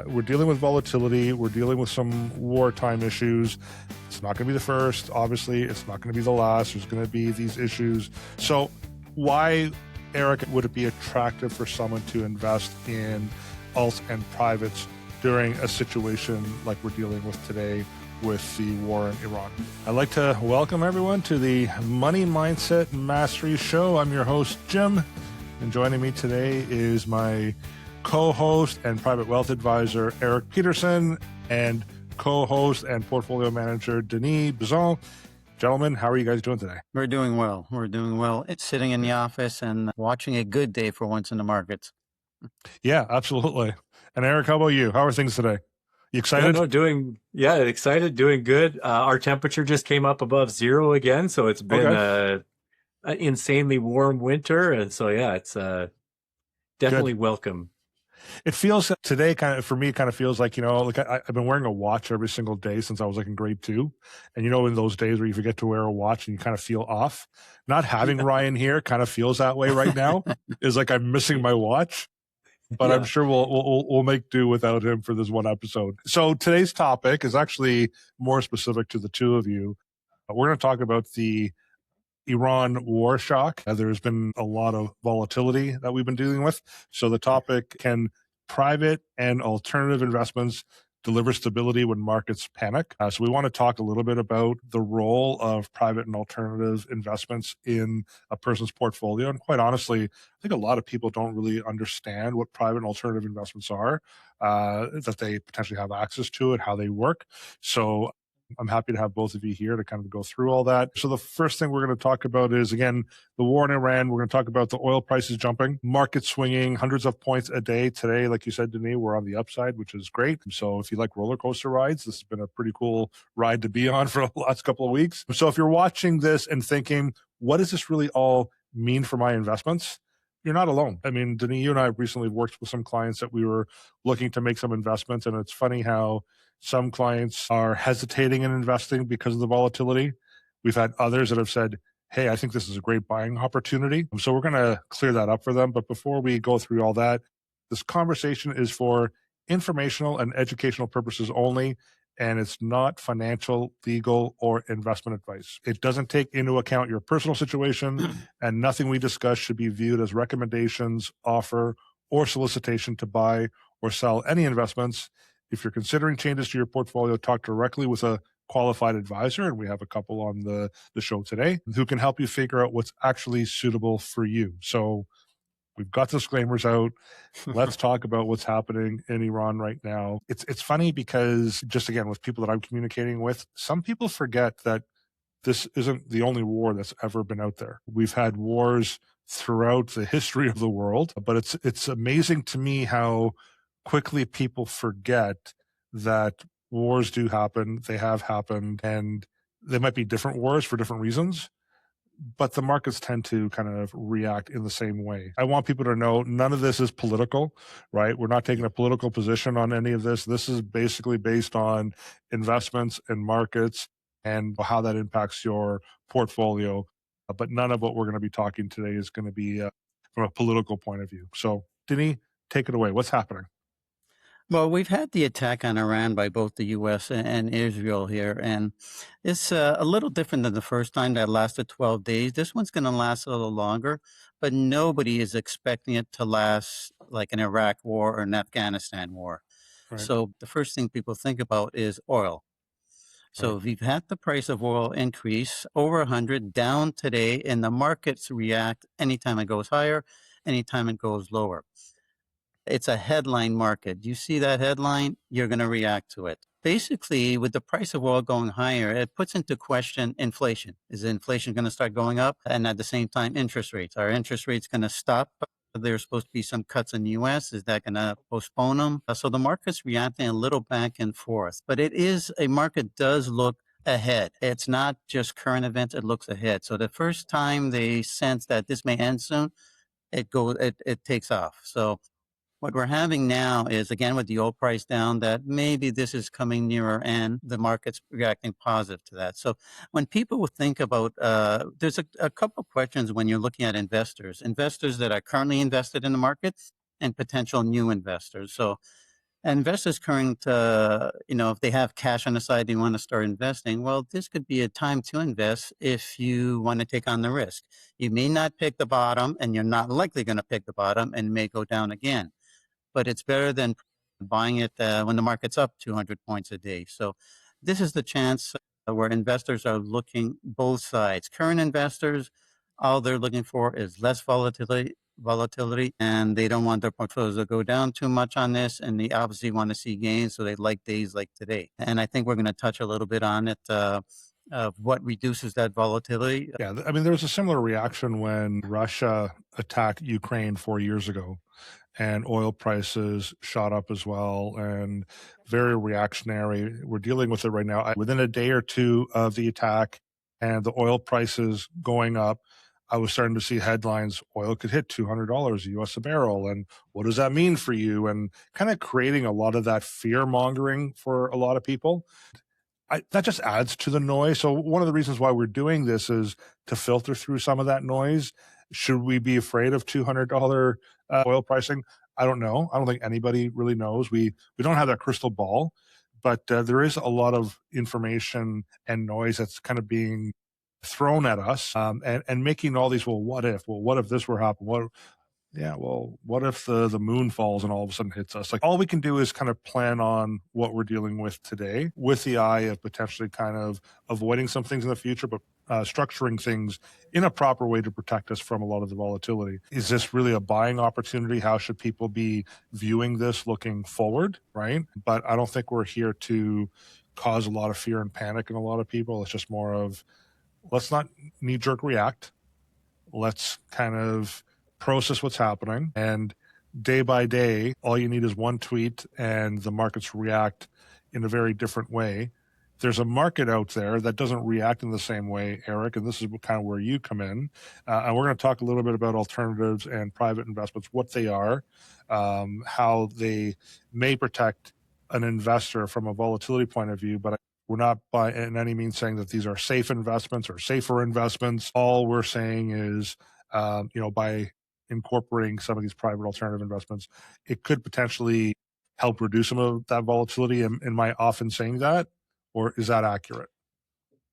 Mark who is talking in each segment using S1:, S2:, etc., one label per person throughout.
S1: We're dealing with volatility. We're dealing with some wartime issues. It's not going to be the first. Obviously, it's not going to be the last. There's going to be these issues. So why, Eric, would it be attractive for someone to invest in alts and privates during a situation like we're dealing with today with the war in Iran? I'd like to welcome everyone to the Money Mindset Mastery Show. I'm your host, Jim, and joining me today is my co-host and private wealth advisor, Eric Peterson, and co-host and portfolio manager, Denis Bizon. Gentlemen, how are you guys doing today?
S2: We're doing well. It's sitting in the office and watching a good day for once in the markets.
S1: Yeah, absolutely. And Eric, how about you? How are things today? You excited?
S3: Excited, doing good. Our temperature just came up above zero again, so it's been an insanely warm winter, and so it's definitely welcome.
S1: It feels today for me feels like, I've been wearing a watch every single day since I was in grade 2. And in those days where you forget to wear a watch and you kind of feel off, not having Ryan here kind of feels that way right now. Is like I'm missing my watch, but I'm sure we'll make do without him for this one episode. So today's topic is actually more specific to the two of you. We're going to talk about the Iran war shock. There's been a lot of volatility that we've been dealing with. So the topic, can private and alternative investments deliver stability when markets panic? So we want to talk a little bit about the role of private and alternative investments in a person's portfolio. And quite honestly, I think a lot of people don't really understand what private and alternative investments are, that they potentially have access to it, how they work. So I'm happy to have both of you here to kind of go through all that. So the first thing we're going to talk about is, again, the war in Iran. We're going to talk about the oil prices jumping, market swinging hundreds of points a day. Today, like you said, Denis, we're on the upside, which is great. So if you like roller coaster rides, this has been a pretty cool ride to be on for the last couple of weeks. So if you're watching this and thinking, what does this really all mean for my investments? You're not alone. I mean, Denis, you and I recently worked with some clients that we were looking to make some investments, and it's funny how some clients are hesitating in investing because of the volatility. We've had others that have said, hey, I think this is a great buying opportunity. So we're going to clear that up for them. But before we go through all that, this conversation is for informational and educational purposes only, and it's not financial, legal, or investment advice. It doesn't take into account your personal situation, and nothing we discuss should be viewed as recommendations, offer, or solicitation to buy or sell any investments. If you're considering changes to your portfolio, talk directly with a qualified advisor, and we have a couple on the show today who can help you figure out what's actually suitable for you. So we've got disclaimers out. Let's talk about what's happening in Iran right now. It's funny because, just again, with people that I'm communicating with, some people forget that this isn't the only war that's ever been out there. We've had wars throughout the history of the world, but it's amazing to me how quickly people forget that wars do happen. They have happened, and they might be different wars for different reasons, but the markets tend to kind of react in the same way. I want people to know none of this is political, right? We're not taking a political position on any of this. This is basically based on investments and markets and how that impacts your portfolio. But none of what we're going to be talking today is going to be from a political point of view. So, Denis, take it away. What's happening?
S2: Well, we've had the attack on Iran by both the U.S. and Israel here, and it's a little different than the first time that lasted 12 days. This one's going to last a little longer, but nobody is expecting it to last like an Iraq war or an Afghanistan war. Right. So the first thing people think about is oil. So we've had the price of oil increase over 100, down today, and the markets react anytime it goes higher, anytime it goes lower. It's a headline market. You see that headline, you're going to react to it. Basically, with the price of oil going higher, it puts into question inflation. Is inflation going to start going up? And at the same time, interest rates. Are interest rates going to stop? There's supposed to be some cuts in the U.S. Is that going to postpone them? So the market's reacting a little back and forth. But a market does look ahead. It's not just current events, it looks ahead. So the first time they sense that this may end soon, it takes off. So what we're having now is, again, with the oil price down, that maybe this is coming nearer and the market's reacting positive to that. So when people would think about, there's a couple of questions when you're looking at investors that are currently invested in the market and potential new investors. So And investors current, if they have cash on the side, they want to start investing. Well, this could be a time to invest if you want to take on the risk. You may not pick the bottom, and you're not likely going to pick the bottom, and may go down again. But it's better than buying it when the market's up 200 points a day. So this is the chance where investors are looking both sides. Current investors, all they're looking for is less volatility, and they don't want their portfolios to go down too much on this, and they obviously want to see gains, so they like days like today. And I think we're going to touch a little bit on it, of what reduces that volatility.
S1: Yeah, I mean, there was a similar reaction when Russia attacked Ukraine 4 years ago, and oil prices shot up as well, and very reactionary. We're dealing with it right now. Within a day or two of the attack and the oil prices going up, I was starting to see headlines, oil could hit $200 US a barrel. And what does that mean for you? And kind of creating a lot of that fear mongering for a lot of people. That just adds to the noise. So one of the reasons why we're doing this is to filter through some of that noise. Should we be afraid of $200 oil pricing? I don't know. I don't think anybody really knows. We don't have that crystal ball, but there is a lot of information and noise that's kind of being thrown at us, and making all these, what if this were happening? What if the moon falls and all of a sudden hits us? Like, all we can do is kind of plan on what we're dealing with today with the eye of potentially kind of avoiding some things in the future, but structuring things in a proper way to protect us from a lot of the volatility. Is this really a buying opportunity? How should people be viewing this looking forward, right? But I don't think we're here to cause a lot of fear and panic in a lot of people. It's just more of, let's not knee-jerk react. Let's kind of process what's happening, and day by day, all you need is one tweet and the markets react in a very different way. There's a market out there that doesn't react in the same way, Eric, and this is kind of where you come in. And we're going to talk a little bit about alternatives and private investments, what they are, how they may protect an investor from a volatility point of view, but we're not by in any means saying that these are safe investments or safer investments. All we're saying is, by incorporating some of these private alternative investments, it could potentially help reduce some of that volatility. Am I often saying that, or is that accurate?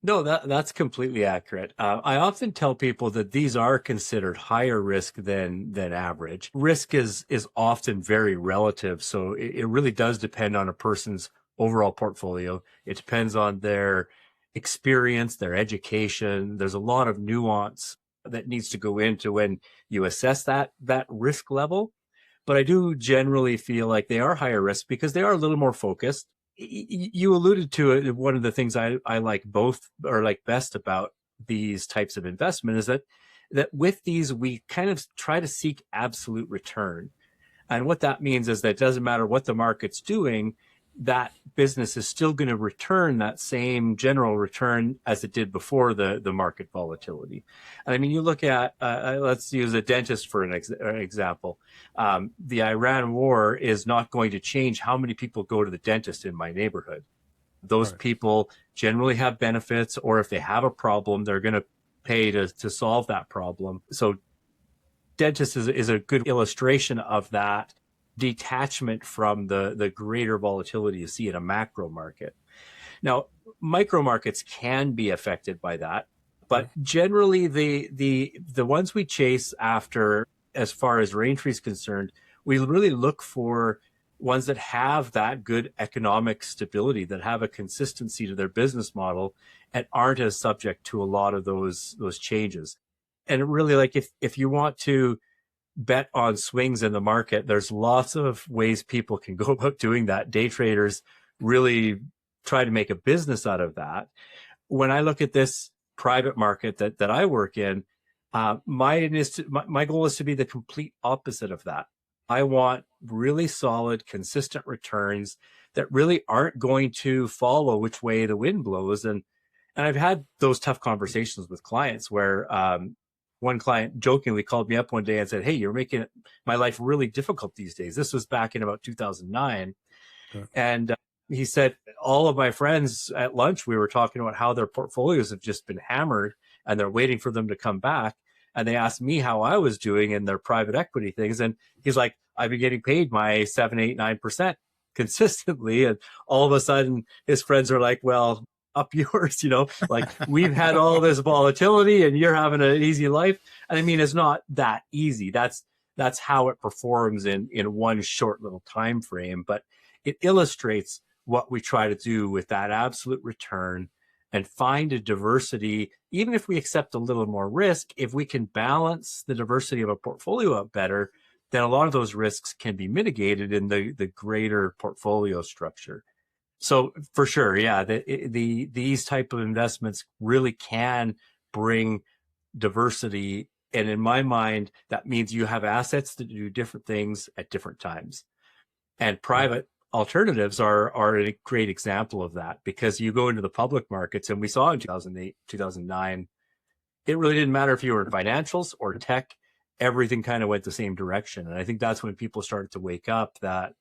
S3: No, that's completely accurate. I often tell people that these are considered higher risk than average. Risk is often very relative, so it really does depend on a person's overall portfolio. It depends on their experience, their education. There's a lot of nuance that needs to go into when you assess that risk level. But I do generally feel like they are higher risk because they are a little more focused. You alluded to it. One of the things I like best about these types of investment is that with these, we kind of try to seek absolute return. And what that means is that it doesn't matter what the market's doing, that business is still going to return that same general return as it did before the market volatility. And I mean, you look at, let's use a dentist for an example. The Iran war is not going to change how many people go to the dentist in my neighborhood. Those
S1: Right.
S3: people generally have benefits, or if they have a problem, they're going to pay to solve that problem. So dentist is a good illustration of that detachment from the greater volatility you see in a macro market. Now, micro markets can be affected by that, but generally the ones we chase after, as far as Raintree is concerned, we really look for ones that have that good economic stability, that have a consistency to their business model, and aren't as subject to a lot of those changes. And really, like, if you want to bet on swings in the market, there's lots of ways people can go about doing that. Day traders really try to make a business out of that. When I look at this private market that I work in, my goal is to be the complete opposite of that. I want really solid, consistent returns that really aren't going to follow which way the wind blows. And I've had those tough conversations with clients where one client jokingly called me up one day and said, "Hey, you're making my life really difficult these days." This was back in about 2009.
S1: Okay.
S3: And he said, all of my friends at lunch, we were talking about how their portfolios have just been hammered and they're waiting for them to come back. And they asked me how I was doing in their private equity things. And he's like, "I've been getting paid my 7, 8, 9%. consistently. And all of a sudden his friends are like, well, up yours, like we've had all this volatility and you're having an easy life. And I mean, it's not that easy. That's how it performs in one short little time frame, but it illustrates what we try to do with that absolute return and find a diversity. Even if we accept a little more risk, if we can balance the diversity of a portfolio up better, then a lot of those risks can be mitigated in the greater portfolio structure. So for sure, yeah, these type of investments really can bring diversity. And in my mind, that means you have assets that do different things at different times. And private alternatives are a great example of that, because you go into the public markets, and we saw in 2008, 2009, it really didn't matter if you were in financials or tech, everything kind of went the same direction. And I think that's when people started to wake up that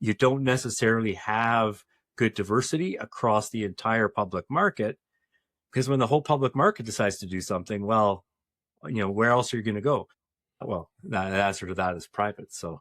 S3: you don't necessarily have good diversity across the entire public market, because when the whole public market decides to do something, well, where else are you going to go? Well, the answer to that is private. So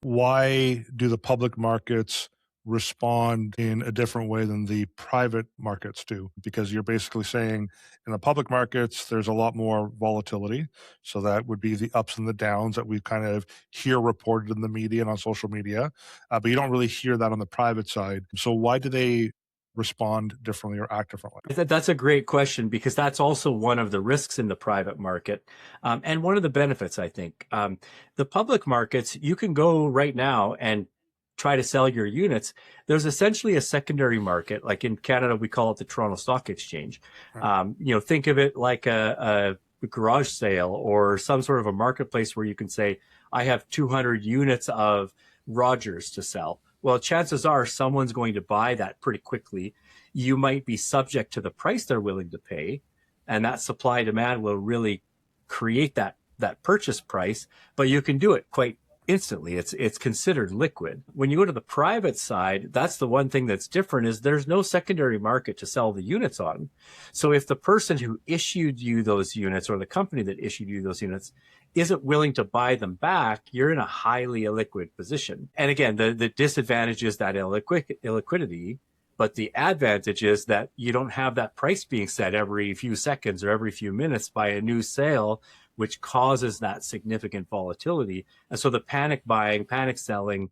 S1: why do the public markets respond in a different way than the private markets do? Because you're basically saying in the public markets, there's a lot more volatility. So that would be the ups and the downs that we kind of hear reported in the media and on social media. But you don't really hear that on the private side. So why do they respond differently or act differently?
S3: That's a great question, because that's also one of the risks in the private market, and one of the benefits, I think. The public markets, you can go right now and try to sell your units. There's essentially a secondary market. Like in Canada, we call it the Toronto Stock Exchange.
S1: Right.
S3: Think of it like a garage sale or some sort of a marketplace where you can say, I have 200 units of Rogers to sell. Well, chances are someone's going to buy that pretty quickly. You might be subject to the price they're willing to pay, and that supply demand will really create that purchase price, but you can do it quite instantly. It's considered liquid. When you go to the private side, that's the one thing that's different, is there's no secondary market to sell the units on. So if the person who issued you those units, or the company that issued you those units, isn't willing to buy them back, you're in a highly illiquid position. And again, the disadvantage is that illiquidity, but the advantage is that you don't have that price being set every few seconds or every few minutes by a new sale, which causes that significant volatility. And so the panic buying, panic selling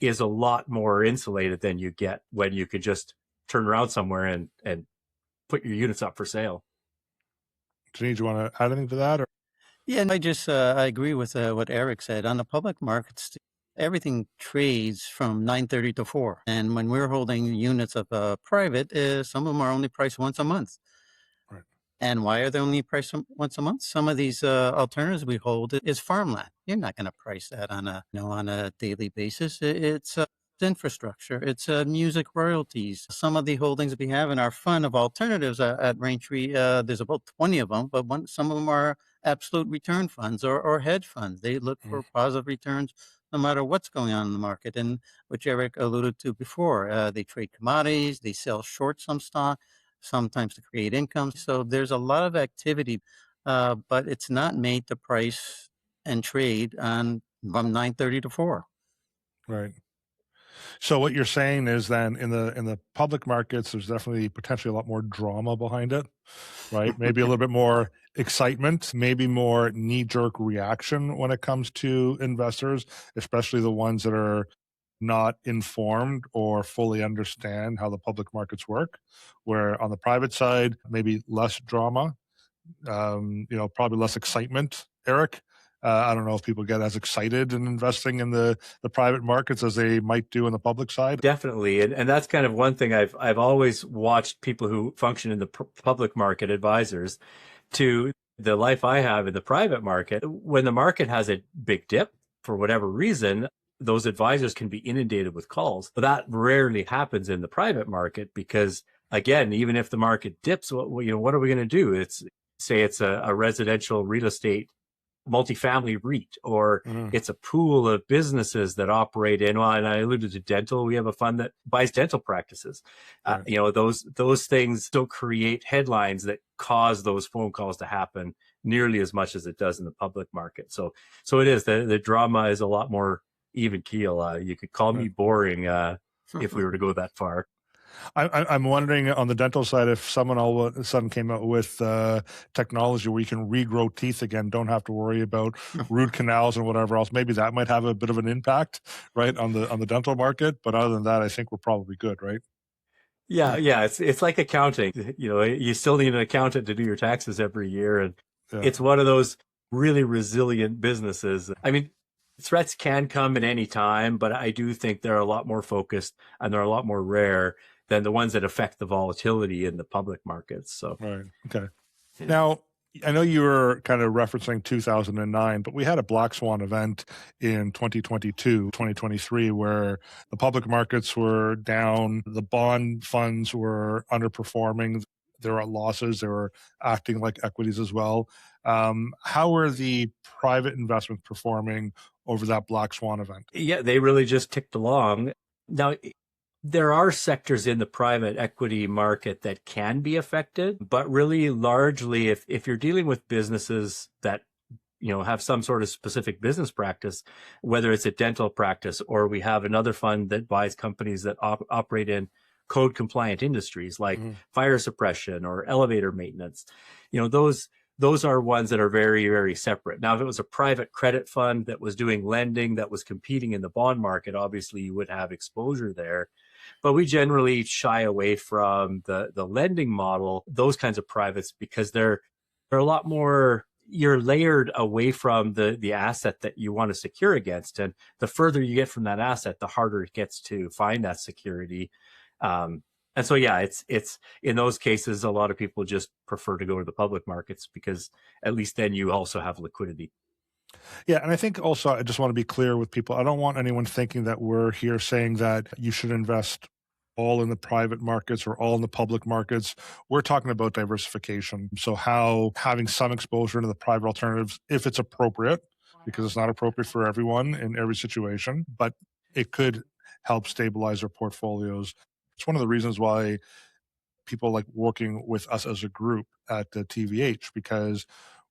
S3: is a lot more insulated than you get when you could just turn around somewhere and put your units up for sale.
S1: Janine, do you want to add anything to that? Or?
S2: Yeah, I agree with what Eric said. On the public markets, everything trades from 9:30 to 4. And when we're holding units of private, some of them are only priced once a month.
S1: Right.
S2: And why are they only priced once a month? Some of these alternatives we hold is farmland. You're not going to price that on a daily basis. It's infrastructure. It's music royalties. Some of the holdings we have in our fund of alternatives at Raintree, there's about 20 of them, but some of them are absolute return funds or hedge funds. They look for positive returns no matter what's going on in the market. And which Eric alluded to before, they trade commodities, they sell short some stock, sometimes to create income. So there's a lot of activity, but it's not made to price and trade on from 9:30 to 4.
S1: Right. So what you're saying is then in the public markets, there's definitely potentially a lot more drama behind it, right? Maybe a little bit more excitement, maybe more knee-jerk reaction when it comes to investors, especially the ones that are not informed or fully understand how the public markets work. Where on the private side, maybe less drama, probably less excitement, Eric. I don't know if people get as excited in investing in the private markets as they might do in the public side.
S3: Definitely. And that's kind of one thing I've always watched people who function in the public market, advisors, to the life I have in the private market. When the market has a big dip for whatever reason, those advisors can be inundated with calls. But that rarely happens in the private market, because again, even if the market dips, what are we going to do? It's a residential real estate multifamily REIT, or it's a pool of businesses that operate in, and I alluded to dental. We have a fund that buys dental practices.
S1: Right.
S3: Those things don't create headlines that cause those phone calls to happen nearly as much as it does in the public market. So it is, the drama is a lot more even keel. You could call me boring. if we were to go that far.
S1: I'm wondering on the dental side if someone all of a sudden came out with technology where you can regrow teeth again, don't have to worry about root canals and whatever else. Maybe that might have a bit of an impact, right, on the dental market. But other than that, I think we're probably good, right?
S3: Yeah. It's like accounting. You still need an accountant to do your taxes every year, and
S1: Yeah.
S3: it's one of those really resilient businesses. I mean, threats can come at any time, but I do think they're a lot more focused and they're a lot more rare than the ones that affect the volatility in the public markets. So,
S1: Right. Okay. Now, I know you were kind of referencing 2009, but we had a black swan event in 2022, 2023, where the public markets were down, the bond funds were underperforming, there were losses, they were acting like equities as well. How were the private investments performing over that black swan event?
S3: yeah, they really just ticked along. Now, there are sectors in the private equity market that can be affected, but really largely if you're dealing with businesses that have some sort of specific business practice, whether it's a dental practice or we have another fund that buys companies that operate in code compliant industries like fire suppression or elevator maintenance, those are ones that are very, very separate. Now, if it was a private credit fund that was doing lending, that was competing in the bond market, obviously you would have exposure there. But we generally shy away from the lending model, those kinds of privates, because they're a lot more, you're layered away from the asset that you want to secure against. And the further you get from that asset, the harder it gets to find that security. And so, yeah, it's in those cases, a lot of people just prefer to go to the public markets because at least then you also have liquidity.
S1: Yeah, and I think also I just want to be clear with people. I don't want anyone thinking that we're here saying that you should invest all in the private markets or all in the public markets. We're talking about diversification. So how having some exposure to the private alternatives, if it's appropriate, because it's not appropriate for everyone in every situation, but it could help stabilize their portfolios. It's one of the reasons why people like working with us as a group at the TVH, because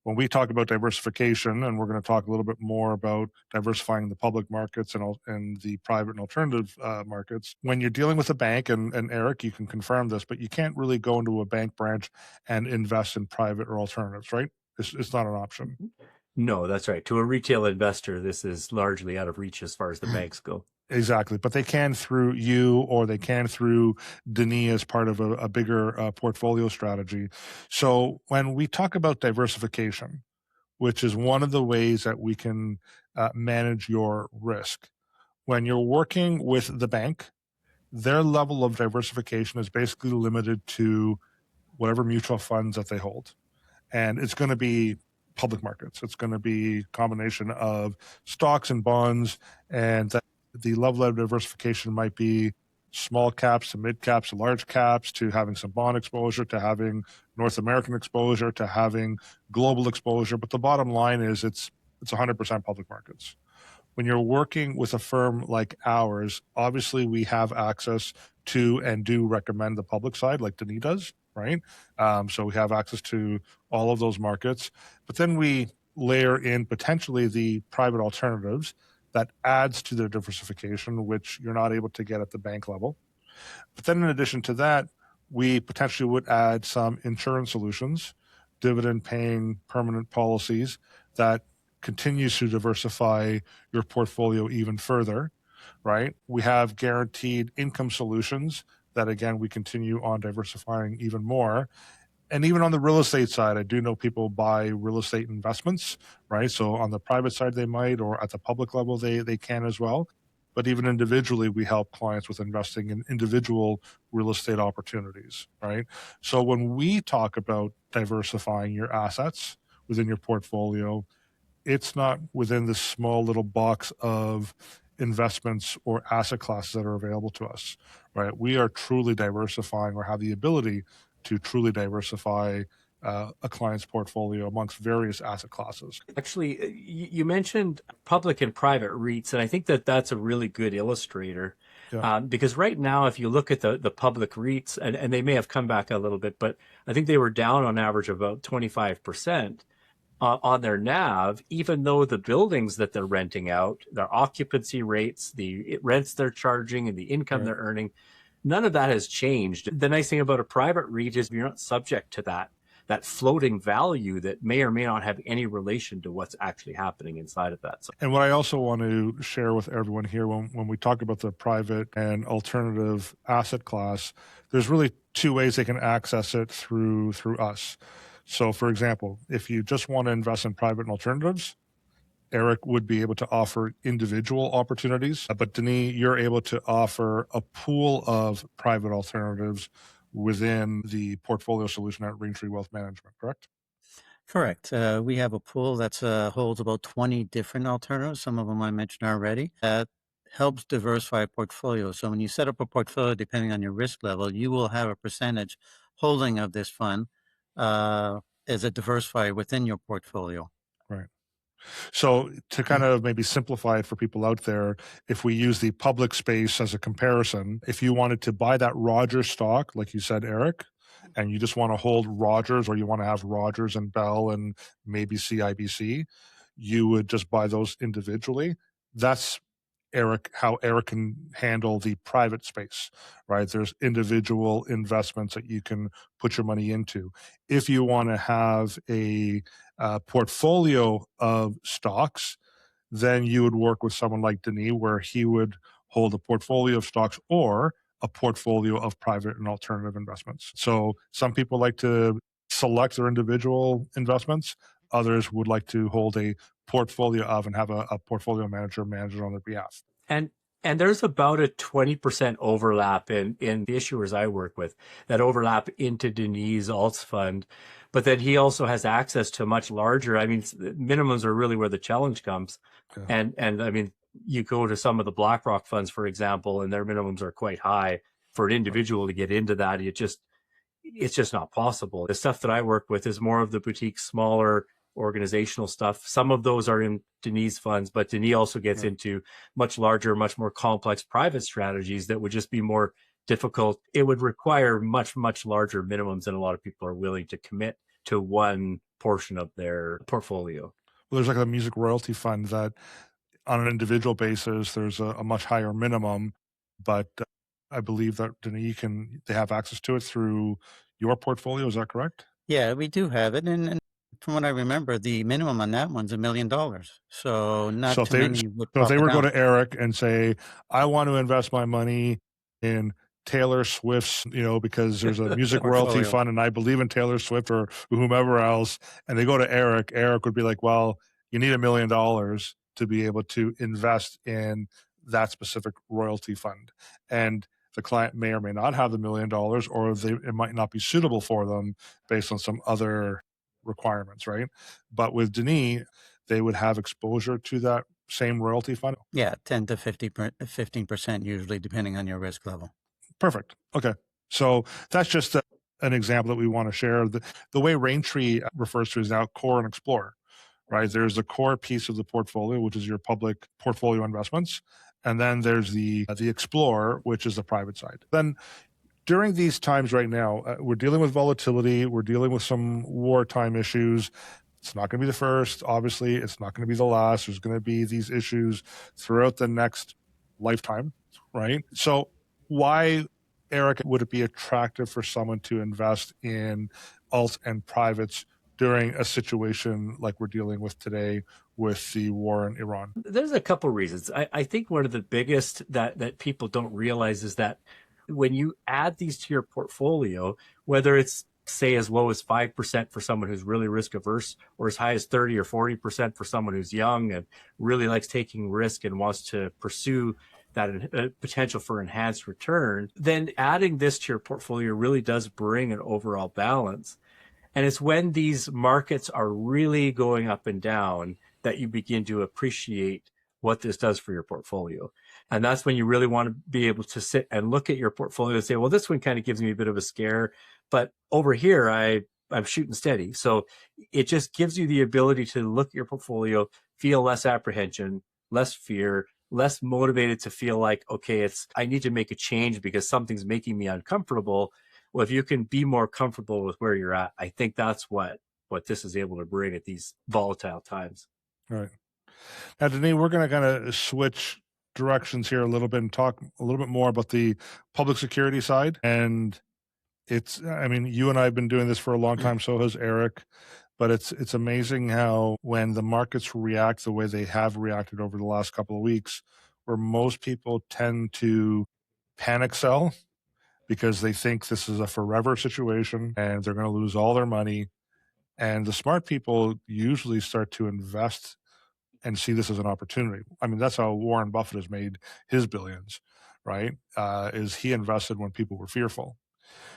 S1: when we talk about diversification, and we're going to talk a little bit more about diversifying the public markets and the private and alternative markets, when you're dealing with a bank, and Eric, you can confirm this, but you can't really go into a bank branch and invest in private or alternatives, right? It's not an option.
S3: No, that's right. To a retail investor, this is largely out of reach as far as the banks go.
S1: Exactly. But they can through you, or they can through Denis as part of a bigger portfolio strategy. So when we talk about diversification, which is one of the ways that we can manage your risk, when you're working with the bank, their level of diversification is basically limited to whatever mutual funds that they hold. And it's going to be public markets. It's going to be a combination of stocks and bonds, and the level of diversification might be small caps to mid caps to large caps, to having some bond exposure, to having North American exposure, to having global exposure. But the bottom line is it's 100% public markets. When you're working with a firm like ours, obviously we have access to and do recommend the public side like Denis does, right? So we have access to all of those markets. But then we layer in potentially the private alternatives that adds to their diversification, which you're not able to get at the bank level. But then in addition to that, we potentially would add some insurance solutions, dividend paying permanent policies that continues to diversify your portfolio even further, right? We have guaranteed income solutions that, again, we continue on diversifying even more. And even on the real estate side, I do know people buy real estate investments, right? So on the private side, they might, or at the public level, they can as well. But even individually, we help clients with investing in individual real estate opportunities, right? So when we talk about diversifying your assets within your portfolio, it's not within this small little box of investments or asset classes that are available to us, right? We are truly diversifying, or have the ability to truly diversify a client's portfolio amongst various asset classes.
S3: Actually, you mentioned public and private REITs, and I think that that's a really good illustrator.
S1: Yeah.
S3: Because right now, if you look at the public REITs, and they may have come back a little bit, but I think they were down on average about 25%. on their NAV, even though the buildings that they're renting out, their occupancy rates, the rents they're charging, and the income they're earning, none of that has changed. The nice thing about a private REIT is you're not subject to that floating value that may or may not have any relation to what's actually happening inside of that. So,
S1: and what I also want to share with everyone here, when we talk about the private and alternative asset class, there's really two ways they can access it through us. So, for example, if you just want to invest in private and alternatives, Eric would be able to offer individual opportunities, but Denis, you're able to offer a pool of private alternatives within the portfolio solution at Raintree Wealth Management, correct?
S2: Correct. We have a pool that holds about 20 different alternatives. Some of them I mentioned already. That helps diversify a portfolio. So when you set up a portfolio, depending on your risk level, you will have a percentage holding of this fund as a diversifier within your portfolio.
S1: Right. So to kind of maybe simplify it for people out there, if we use the public space as a comparison, if you wanted to buy that Rogers stock, like you said, Eric, and you just want to hold Rogers, or you want to have Rogers and Bell and maybe CIBC, you would just buy those individually. That's how Eric can handle the private space, right? There's individual investments that you can put your money into. If you want to have a portfolio of stocks, then you would work with someone like Denis, where he would hold a portfolio of stocks or a portfolio of private and alternative investments. So some people like to select their individual investments. Others would like to hold a portfolio of and have a portfolio manager manage it on their behalf.
S3: And there's about a 20% overlap in the issuers I work with that overlap into Denis' alts fund. But then he also has access to much larger, I mean, minimums are really where the challenge comes. Yeah. And I mean, you go to some of the BlackRock funds, for example, and their minimums are quite high for an individual to get into that. It's just not possible. The stuff that I work with is more of the boutique, smaller organizational stuff. Some of those are in Denis' funds, but Denis also gets into much larger, much more complex private strategies that would just be more difficult. It would require much, much larger minimums than a lot of people are willing to commit to one portion of their portfolio.
S1: Well, there's like a music royalty fund that on an individual basis, there's a much higher minimum, but I believe that Denis they have access to it through your portfolio. Is that correct?
S2: Yeah, we do have it. And from what I remember, the minimum on that one's $1 million. So not
S1: so
S2: too many would.
S1: So if they were to go to Eric and say, I want to invest my money in Taylor Swift's, because there's a music royalty fund and I believe in Taylor Swift or whomever else, and they go to Eric would be like, well, you need $1 million to be able to invest in that specific royalty fund. And the client may or may not have the $1 million, or it might not be suitable for them based on some other requirements, right? But with Denis, they would have exposure to that same royalty fund.
S2: Yeah, 10 to 15% usually, depending on your risk level.
S1: Perfect. Okay. So that's just an example that we want to share. The way Raintree refers to is now core and explore, right? There's the core piece of the portfolio, which is your public portfolio investments. And then there's the explore, which is the private side. Then during these times right now, we're dealing with volatility. We're dealing with some wartime issues. It's not going to be the first. Obviously, it's not going to be the last. There's going to be these issues throughout the next lifetime, right? So why, Eric, would it be attractive for someone to invest in alts and privates during a situation like we're dealing with today with the war in Iran?
S3: There's a couple reasons. I think one of the biggest that people don't realize is that when you add these to your portfolio, whether it's say as low as 5% for someone who's really risk averse, or as high as 30 or 40% for someone who's young and really likes taking risk and wants to pursue that potential for enhanced return, then adding this to your portfolio really does bring an overall balance. And it's when these markets are really going up and down that you begin to appreciate what this does for your portfolio. And that's when you really want to be able to sit and look at your portfolio and say, well, this one kind of gives me a bit of a scare, but over here, I'm shooting steady. So it just gives you the ability to look at your portfolio, feel less apprehension, less fear, less motivated to feel like, okay, I need to make a change because something's making me uncomfortable. Well, if you can be more comfortable with where you're at, I think that's what what this is able to bring at these volatile times.
S1: Right. Now, Denis, we're going to kind of switch directions here a little bit and talk a little bit more about the public security side. And I mean, you and I have been doing this for a long time, so has Eric. But it's amazing how when the markets react the way they have reacted over the last couple of weeks, where most people tend to panic sell because they think this is a forever situation and they're going to lose all their money. And the smart people usually start to invest and see this as an opportunity. I mean, that's how Warren Buffett has made his billions, right? Is he invested when people were fearful.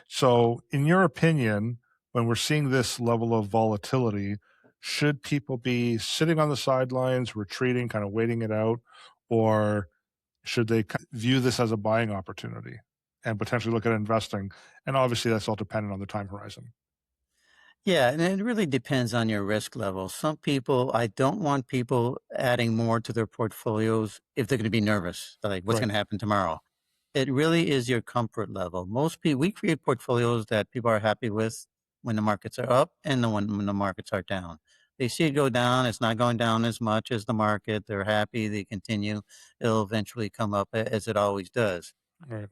S1: So in your opinion, when we're seeing this level of volatility, should people be sitting on the sidelines, retreating, kind of waiting it out, or should they view this as a buying opportunity and potentially look at investing? And obviously that's all dependent on the time horizon.
S2: Yeah, and it really depends on your risk level. Some people, I don't want people adding more to their portfolios if they're going to be nervous, like what's
S1: Right.
S2: going to happen tomorrow. It really is your comfort level. Most people, we create portfolios that people are happy with when the markets are up and when the markets are down. They see it go down, it's not going down as much as the market. They're happy, they continue. It'll eventually come up as it always does.
S1: Right.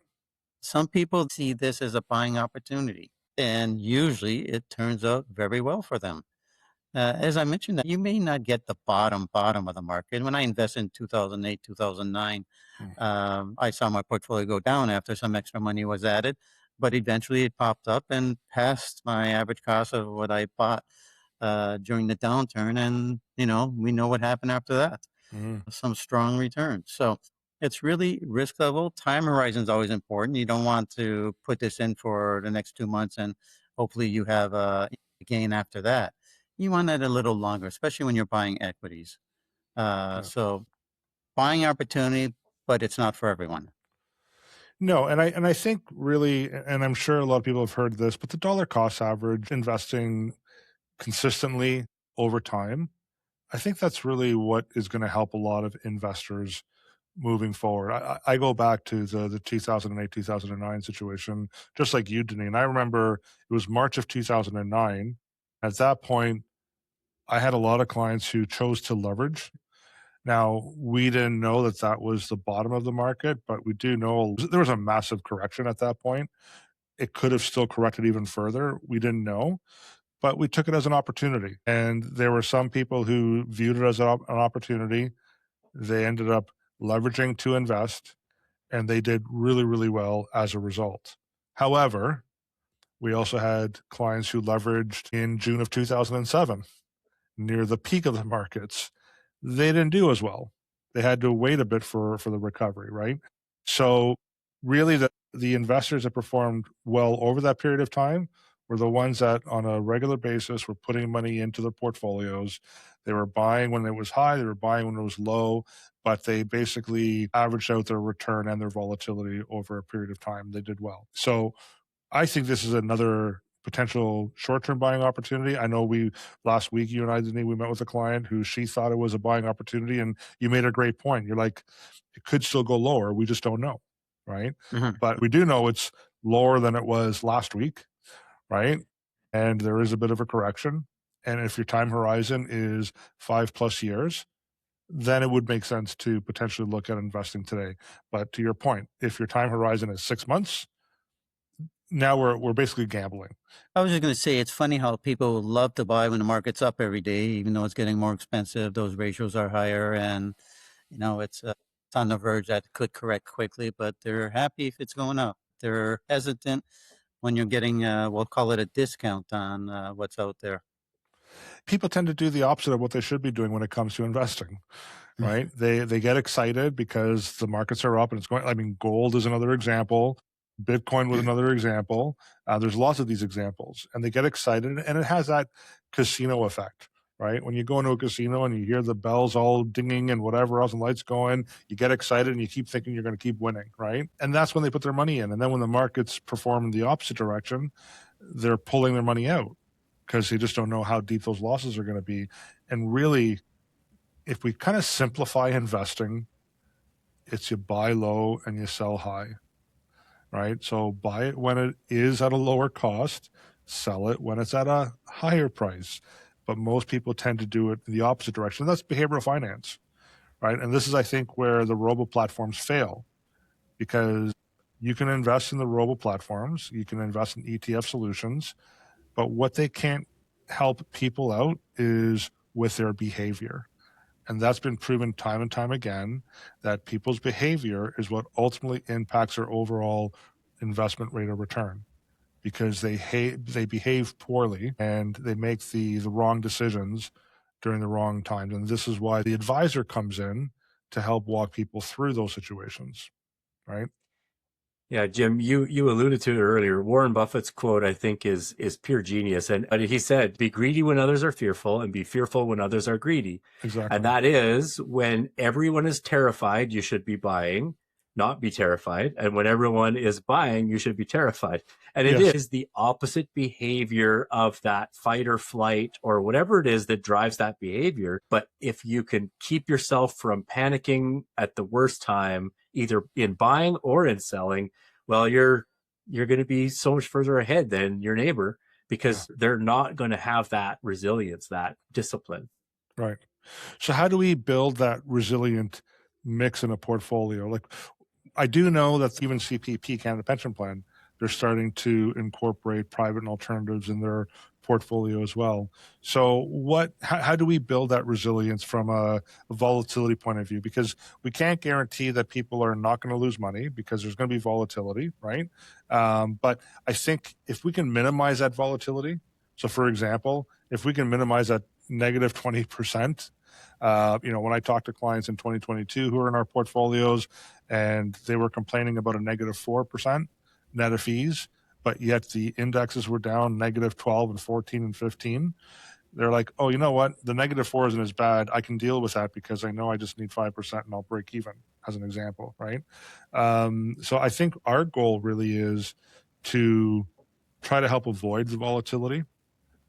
S2: Some people see this as a buying opportunity, and usually it turns out very well for them. As I mentioned, you may not get the bottom of the market. When I invested in 2008, 2009, I saw my portfolio go down after some extra money was added, but eventually it popped up and passed my average cost of what I bought during the downturn. And, we know what happened after that. Some strong returns. So it's really risk level. Time horizon is always important. You don't want to put this in for the next 2 months and hopefully you have a gain after that. You want it a little longer, especially when you're buying equities. So buying opportunity, but it's not for everyone.
S1: No, and I think really, and I'm sure a lot of people have heard this, but the dollar cost average, investing consistently over time, I think that's really what is going to help a lot of investors moving forward. I go back to the 2008, 2009 situation, just like you, Denis. And I remember it was March of 2009. At that point, I had a lot of clients who chose to leverage. Now, we didn't know that that was the bottom of the market, but we do know there was a massive correction at that point. It could have still corrected even further. We didn't know, but we took it as an opportunity. And there were some people who viewed it as an opportunity. They ended up leveraging to invest, and they did really, really well as a result. However, we also had clients who leveraged in June of 2007, near the peak of the markets. They didn't do as well. They had to wait a bit for the recovery, right? So really the investors that performed well over that period of time were the ones that on a regular basis were putting money into their portfolios. They were buying when it was high, they were buying when it was low, but they basically averaged out their return and their volatility over a period of time. They did well. So I think this is another potential short-term buying opportunity. I know last week, you and I, Denis, we met with a client who she thought it was a buying opportunity, and you made a great point. You're like, it could still go lower. We just don't know, right? But we do know it's lower than it was last week, right? And there is a bit of a correction. And if your time horizon is 5+ years, then it would make sense to potentially look at investing today. But to your point, if your time horizon is 6 months, now we're basically gambling.
S2: I was just going to say, it's funny how people love to buy when the market's up every day, even though it's getting more expensive. Those ratios are higher, and it's on the verge that it could correct quickly. But they're happy if it's going up. They're hesitant when you're getting, we'll call it a discount on what's out there.
S1: People tend to do the opposite of what they should be doing when it comes to investing, right? They get excited because the markets are up and it's going. I mean, gold is another example. Bitcoin was another example. There's lots of these examples, and they get excited, and it has that casino effect, right? When you go into a casino and you hear the bells all dinging and whatever else and lights going, you get excited and you keep thinking you're going to keep winning, right? And that's when they put their money in. And then when the markets perform in the opposite direction, they're pulling their money out because they just don't know how deep those losses are going to be. And really, if we kind of simplify investing, it's you buy low and you sell high. Right? So buy it when it is at a lower cost, sell it when it's at a higher price. But most people tend to do it in the opposite direction. That's behavioral finance, right? And this is, I think, where the robo platforms fail, because you can invest in the robo platforms, you can invest in ETF solutions, but what they can't help people out is with their behavior. And that's been proven time and time again, that people's behavior is what ultimately impacts their overall investment rate of return, because they behave poorly and they make the wrong decisions during the wrong times. And this is why the advisor comes in to help walk people through those situations, right?
S3: Yeah, Jim, you alluded to it earlier. Warren Buffett's quote, I think, is pure genius. And he said, be greedy when others are fearful and be fearful when others are greedy.
S1: Exactly.
S3: And that is, when everyone is terrified, you should be buying, not be terrified. And when everyone is buying, you should be terrified. And it
S1: Yes.
S3: is the opposite behavior of that fight or flight or whatever it is that drives that behavior. But if you can keep yourself from panicking at the worst time, either in buying or in selling, well, you're going to be so much further ahead than your neighbor, because they're not going to have that resilience, that discipline.
S1: Right. So how do we build that resilient mix in a portfolio? Like, I do know that even CPP, Canada Pension Plan, they're starting to incorporate private and alternatives in their portfolio as well. So how do we build that resilience from a volatility point of view? Because we can't guarantee that people are not going to lose money, because there's going to be volatility, right? But I think if we can minimize that volatility, so for example, if we can minimize that negative 20%, when I talked to clients in 2022 who are in our portfolios, and they were complaining about a negative 4% net of fees, but yet the indexes were down negative 12 and 14 and 15. They're like, oh, you know what? The negative 4 isn't as bad. I can deal with that because I know I just need 5% and I'll break even, as an example, right? So I think our goal really is to try to help avoid the volatility.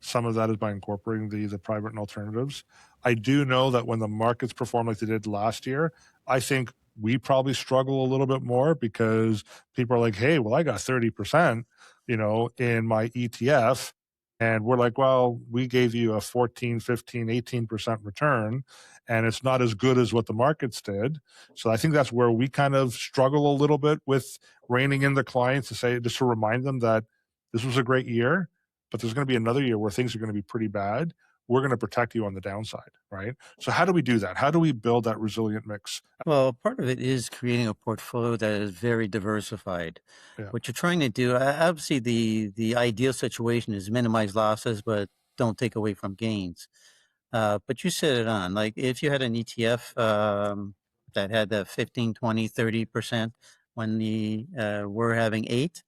S1: Some of that is by incorporating the private and alternatives. I do know that when the markets perform like they did last year, I think we probably struggle a little bit more, because people are like, hey, well, I got 30%, in my ETF. And we're like, well, we gave you a 14, 15, 18% return, and it's not as good as what the markets did. So I think that's where we kind of struggle a little bit with reining in the clients, to say, just to remind them that this was a great year, but there's going to be another year where things are going to be pretty bad. We're going to protect you on the downside, right? So how do we do that? How do we build that resilient mix?
S2: Well, part of it is creating a portfolio that is very diversified.
S1: Yeah.
S2: What you're trying to do, obviously, the ideal situation is minimize losses, but don't take away from gains. But you set it on. Like, if you had an ETF that had the 15, 20, 30%, when we're having 8.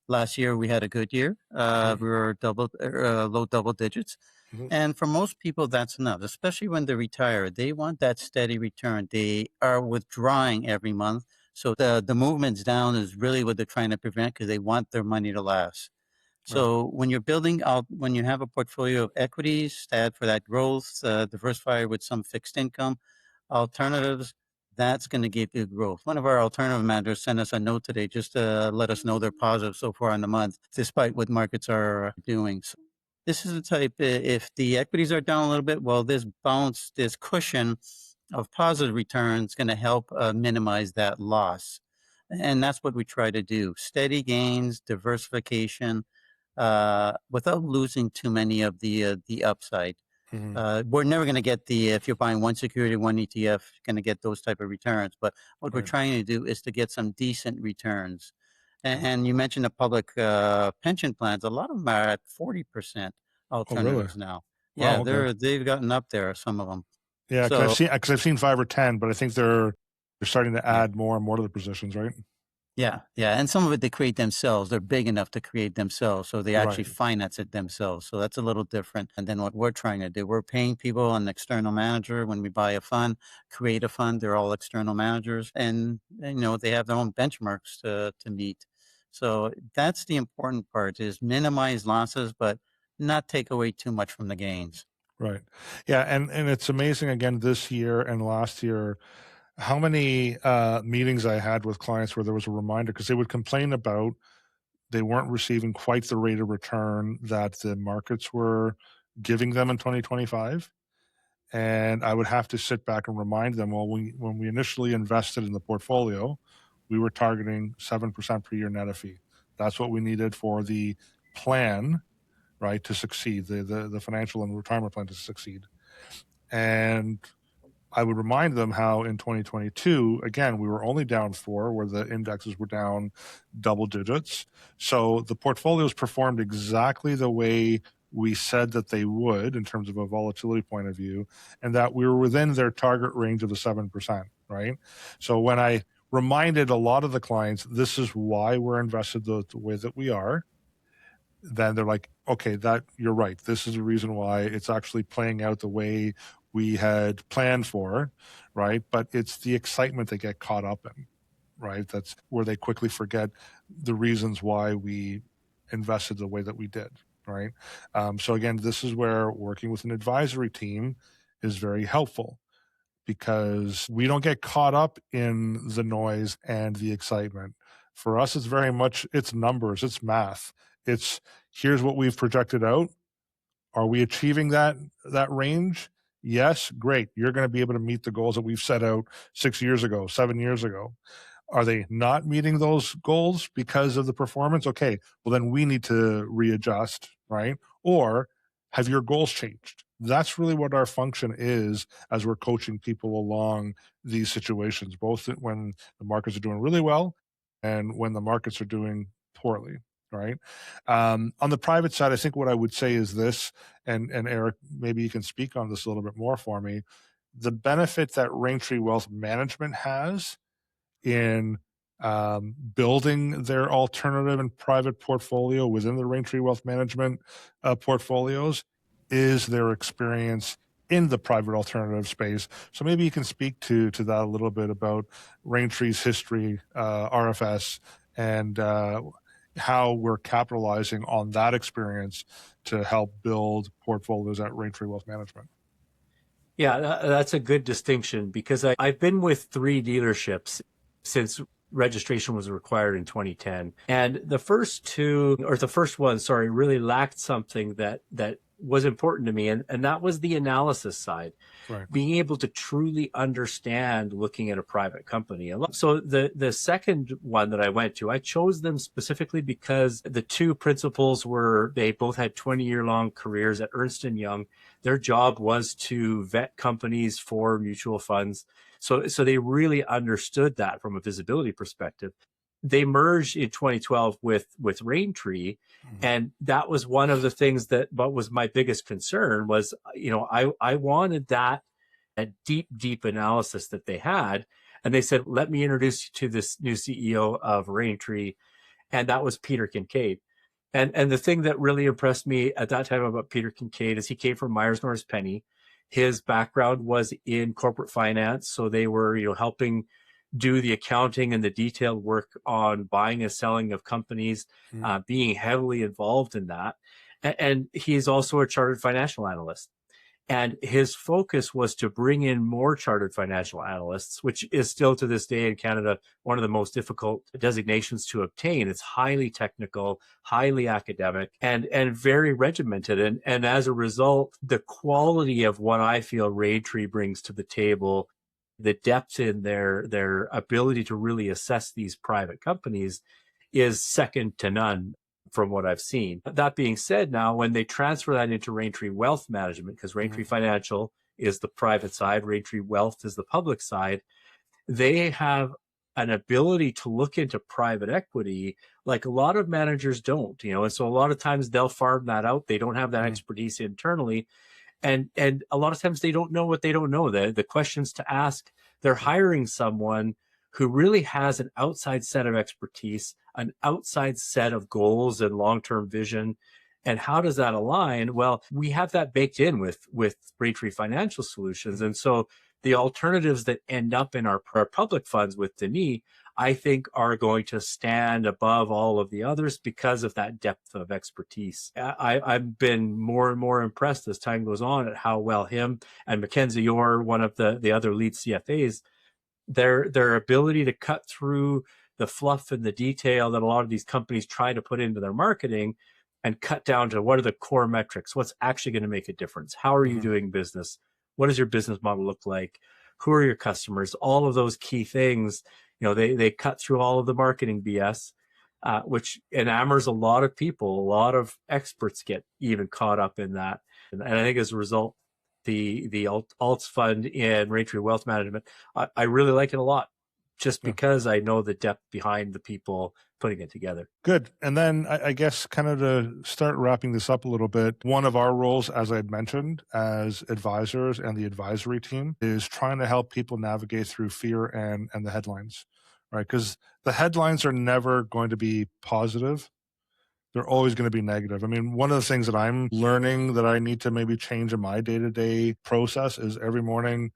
S2: Last year, we had a good year. We were low double digits.
S1: Mhm.
S2: And for most people, that's enough, especially when they retire. They want that steady return. They are withdrawing every month. So the movements down is really what they're trying to prevent, because they want their money to last. So when you're building out, when you have a portfolio of equities to add for that growth, diversified with some fixed income, alternatives, that's going to give you growth. One of our alternative managers sent us a note today just to let us know they're positive so far in the month, despite what markets are doing. So this is the type, if the equities are down a little bit, well, this bounce, this cushion of positive returns going to help minimize that loss. And that's what we try to do. Steady gains, diversification, without losing too many of the upside. We're never going to get if you're buying one security, one ETF, you're going to get those type of returns. But what we're trying to do is to get some decent returns. And you mentioned the public pension plans. A lot of them are at 40% alternatives now. Yeah,
S1: Wow, okay.
S2: they've gotten up there, some of them.
S1: Yeah,
S2: So
S1: because I've seen 5 or 10, but I think they're starting to
S2: yeah.
S1: add more and more to the positions, right?
S2: Yeah, and some of it they create themselves. They're big enough to create themselves, so they actually
S1: Right.
S2: finance it themselves. So that's a little different than what we're trying to do. We're paying people an external manager when we buy a fund, create a fund. They're all external managers, and they have their own benchmarks to meet. So that's the important part: is minimize losses, but not take away too much from the gains.
S1: Right. Yeah, and it's amazing, again, this year and last year, how many meetings I had with clients where there was a reminder, because they would complain about They weren't receiving quite the rate of return that the markets were giving them in 2025. And I would have to sit back and remind them, well, when we initially invested in the portfolio, we were targeting 7% per year net of fee. That's what we needed for the plan, right, to succeed, the financial and retirement plan to succeed. And I would remind them how in 2022, again, we were only down 4, where the indexes were down double digits. So the portfolios performed exactly the way we said that they would in terms of a volatility point of view, and that we were within their target range of the 7%, right? So when I reminded a lot of the clients, this is why we're invested the way that we are, then they're like, okay, that you're right. This is the reason why it's actually playing out the way we had planned for, right? But it's the excitement they get caught up in, right? That's where they quickly forget the reasons why we invested the way that we did, right? So again, this is where working with an advisory team is very helpful, because we don't get caught up in the noise and the excitement. For us, it's very much, it's numbers, it's math. It's, here's what we've projected out. Are we achieving that range? Yes, great. You're going to be able to meet the goals that we've set out 6 years ago, 7 years ago. Are they not meeting those goals because of the performance? Okay, well then we need to readjust, right? Or have your goals changed? That's really what our function is as we're coaching people along these situations, both when the markets are doing really well and when the markets are doing poorly, right? On the private side, I think what I would say is this, and Eric, maybe you can speak on this a little bit more for me. The benefit that Raintree Wealth Management has in building their alternative and private portfolio within the Raintree Wealth Management portfolios is their experience in the private alternative space. So maybe you can speak to that a little bit about Raintree's history, RFS, and how we're capitalizing on that experience to help build portfolios at Raintree Wealth Management.
S3: Yeah, that's a good distinction, because I've been with 3 dealerships since registration was required in 2010. And the first one, really lacked something that was important to me. And that was the analysis side,
S1: right?
S3: Being able to truly understand looking at a private company. So the second one that I went to, I chose them specifically because the 2 principals they both had 20-year-long careers at Ernst & Young. Their job was to vet companies for mutual funds. So they really understood that from a visibility perspective. They merged in 2012 with Raintree. And that was one of the things what was my biggest concern was, I wanted that deep analysis that they had. And they said, let me introduce you to this new CEO of Raintree. And that was Peter Kincaid. And the thing that really impressed me at that time about Peter Kincaid is he came from Myers Norris Penny. His background was in corporate finance. So they were, helping do the accounting and the detailed work on buying and selling of companies, being heavily involved in that. And he's also a chartered financial analyst. And his focus was to bring in more chartered financial analysts, which is still to this day in Canada one of the most difficult designations to obtain. It's highly technical, highly academic, and very regimented. And as a result, the quality of what I feel Raintree brings to the table, the depth in their ability to really assess these private companies, is second to none from what I've seen. That being said, now when they transfer that into Raintree Wealth Management, because Raintree Financial is the private side, Raintree Wealth is the public side, they have an ability to look into private equity like a lot of managers don't, and so a lot of times they'll farm that out. They don't have that expertise internally. And a lot of times they don't know what they don't know. The questions to ask, they're hiring someone who really has an outside set of expertise, an outside set of goals and long-term vision. And how does that align? Well, we have that baked in with Raintree Financial Solutions. And so the alternatives that end up in our public funds with Denis, I think are going to stand above all of the others because of that depth of expertise. I've been more and more impressed as time goes on at how well him and Mackenzie Orr, one of the other lead CFAs, their ability to cut through the fluff and the detail that a lot of these companies try to put into their marketing and cut down to what are the core metrics, what's actually going to make a difference, how are you doing business, what does your business model look like, who are your customers, all of those key things. They cut through all of the marketing BS, which enamors a lot of people. A lot of experts get even caught up in that. And I think as a result, the alts fund in Raintree Wealth Management, I really like it a lot, just because I know the depth behind the people putting it together.
S1: Good. And then I guess kind of to start wrapping this up a little bit, one of our roles, as I had mentioned, as advisors and the advisory team is trying to help people navigate through fear and the headlines, right? Because the headlines are never going to be positive. They're always going to be negative. I mean, one of the things that I'm learning that I need to maybe change in my day-to-day process is every morning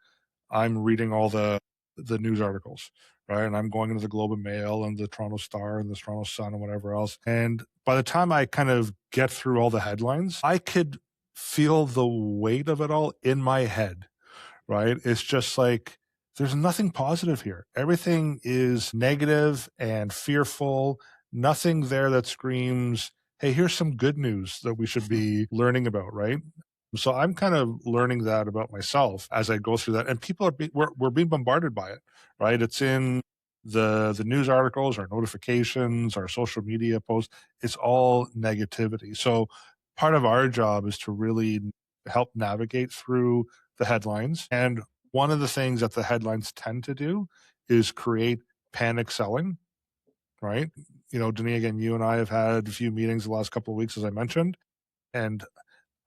S1: I'm reading all the news articles, right? And I'm going into the Globe and Mail and the Toronto Star and the Toronto Sun and whatever else. And by the time I kind of get through all the headlines, I could feel the weight of it all in my head, right? It's just like, there's nothing positive here. Everything is negative and fearful. Nothing there that screams, hey, here's some good news that we should be learning about, right? So I'm kind of learning that about myself as I go through that. And people we're being bombarded by it, right? It's in the news articles, our notifications, our social media posts. It's all negativity. So part of our job is to really help navigate through the headlines. And one of the things that the headlines tend to do is create panic selling, right? Denis, again, you and I have had a few meetings the last couple of weeks, as I mentioned, and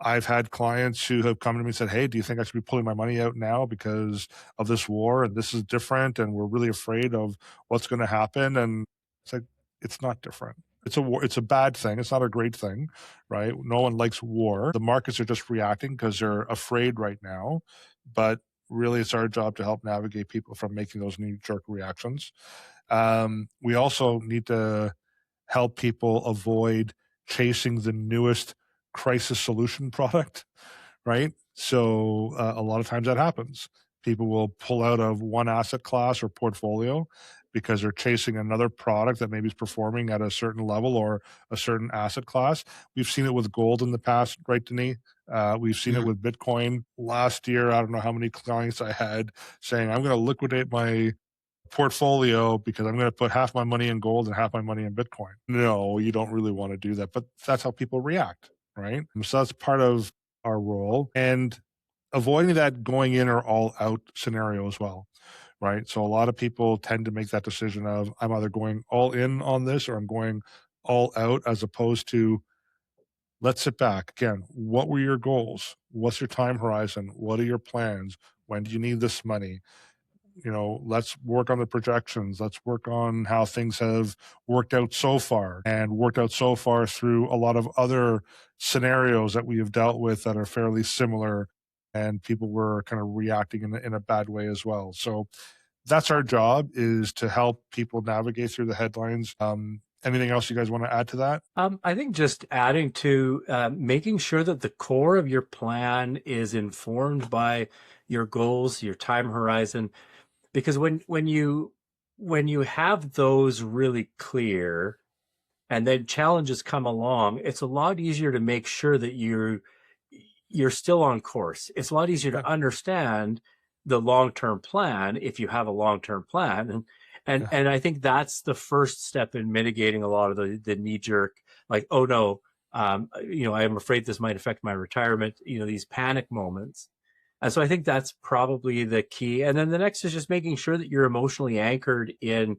S1: I've had clients who have come to me and said, hey, do you think I should be pulling my money out now because of this war and this is different and we're really afraid of what's going to happen? And it's like, it's not different. It's a war. It's a bad thing. It's not a great thing, right? No one likes war. The markets are just reacting because they're afraid right now. But really, it's our job to help navigate people from making those knee-jerk reactions. We also need to help people avoid chasing the newest crisis solution product, right? So a lot of times that happens. People will pull out of one asset class or portfolio because they're chasing another product that maybe is performing at a certain level or a certain asset class. We've seen it with gold in the past, right, Denis? We've seen it with Bitcoin. Last year, I don't know how many clients I had saying, I'm going to liquidate my portfolio because I'm going to put half my money in gold and half my money in Bitcoin. No, you don't really want to do that, but that's how people react, right? So that's part of our role, and avoiding that going in or all out scenario as well, right? So a lot of people tend to make that decision of, I'm either going all in on this or I'm going all out, as opposed to, let's sit back. Again, what were your goals? What's your time horizon? What are your plans? When do you need this money? Let's work on the projections. Let's work on how things have worked out so far through a lot of other scenarios that we have dealt with that are fairly similar, and people were kind of reacting in a bad way as well. So that's our job, is to help people navigate through the headlines. Anything else you guys want to add to that?
S3: I think just adding to making sure that the core of your plan is informed by your goals, your time horizon. Because when you have those really clear, and then challenges come along, it's a lot easier to make sure that you're still on course. It's a lot easier to understand the long-term plan if you have a long-term plan. And I think that's the first step in mitigating a lot of the knee-jerk, like, oh no, I'm afraid this might affect my retirement, these panic moments. And so I think that's probably the key. And then the next is just making sure that you're emotionally anchored in